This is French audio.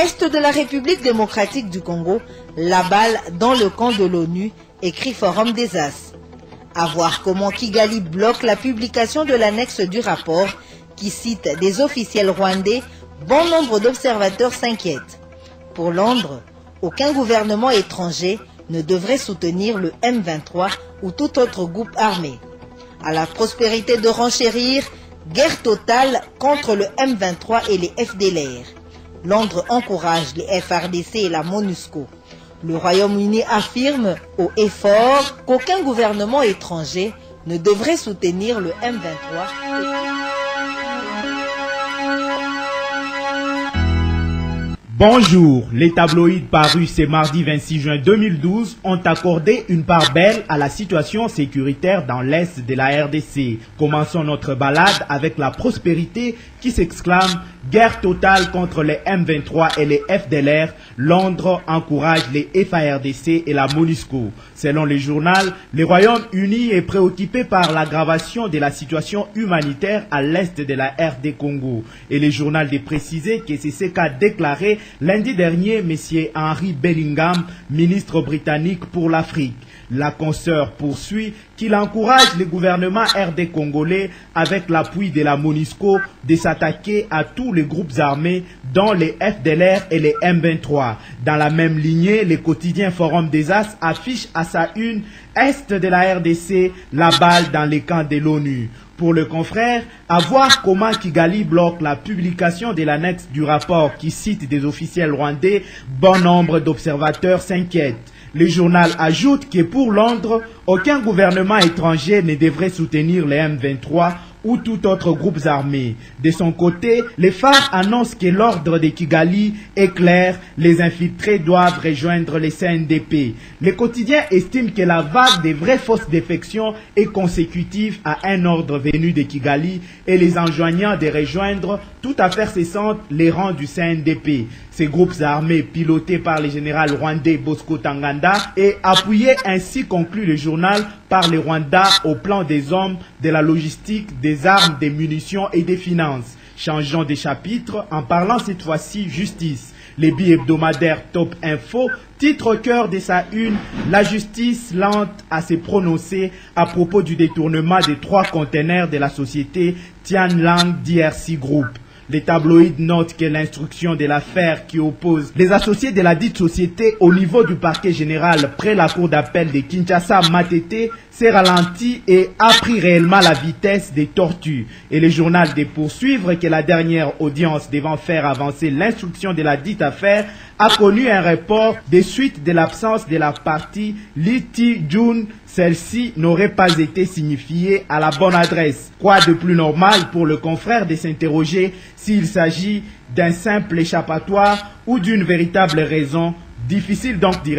Est de la République démocratique du Congo, la balle dans le camp de l'ONU, écrit Forum des As. À voir comment Kigali bloque la publication de l'annexe du rapport qui cite des officiels rwandais, bon nombre d'observateurs s'inquiètent. Pour Londres, aucun gouvernement étranger ne devrait soutenir le M23 ou tout autre groupe armé. À la prospérité de renchérir, guerre totale contre le M23 et les FDLR. Londres encourage les FRDC et la MONUSCO. Le Royaume-Uni affirme haut et fort qu'aucun gouvernement étranger ne devrait soutenir le M23. Bonjour, les tabloïds parus ce mardi 26 juin 2012 ont accordé une part belle à la situation sécuritaire dans l'est de la RDC. Commençons notre balade avec la prospérité qui s'exclame « Guerre totale contre les M23 et les FDLR, Londres encourage les FARDC et la MONUSCO ». Selon le journal, le Royaume-Uni est préoccupé par l'aggravation de la situation humanitaire à l'est de la RD Congo. Et le journal de préciser que c'est ce qu'a déclaré lundi dernier M. Henry Bellingham, ministre britannique pour l'Afrique. La consoeur poursuit qu'il encourage le gouvernement RD congolais avec l'appui de la MONUSCO de s'attaquer à tous les groupes armés dont les FDLR et les M23. Dans la même lignée, le quotidien Forum des As affiche à sa une Est de la RDC la balle dans les camps de l'ONU. Pour le confrère, à voir comment Kigali bloque la publication de l'annexe du rapport qui cite des officiels rwandais, bon nombre d'observateurs s'inquiètent. Le journal ajoute que pour Londres, aucun gouvernement étranger ne devrait soutenir les M23 ou tout autre groupe armé. De son côté, les phares annoncent que l'ordre de Kigali est clair, les infiltrés doivent rejoindre les CNDP. Le quotidien estime que la vague des vraies fausses défections est consécutive à un ordre venu de Kigali et les enjoignant de rejoindre toute affaire cessante les rangs du CNDP. Ces groupes armés pilotés par le général rwandais Bosco Ntaganda et appuyés ainsi, conclut le journal, par les Rwandais au plan des hommes, de la logistique, des armes, des munitions et des finances. Changeons de chapitre en parlant cette fois-ci justice. Les bi-hebdomadaires Top Info titre au cœur de sa une « La justice lente à se prononcer à propos du détournement des 3 conteneurs de la société Tianlang DRC Group ». Les tabloïds notent que l'instruction de l'affaire qui oppose les associés de la dite société au niveau du parquet général près la cour d'appel de Kinshasa-Matete s'est ralentie et a pris réellement la vitesse des tortues. Et le journal de poursuivre que la dernière audience devant faire avancer l'instruction de la dite affaire a connu un report des suites de l'absence de la partie Liti June. Celle-ci n'aurait pas été signifiée à la bonne adresse. Quoi de plus normal pour le confrère de s'interroger s'il s'agit d'un simple échappatoire ou d'une véritable raison? Difficile donc d'y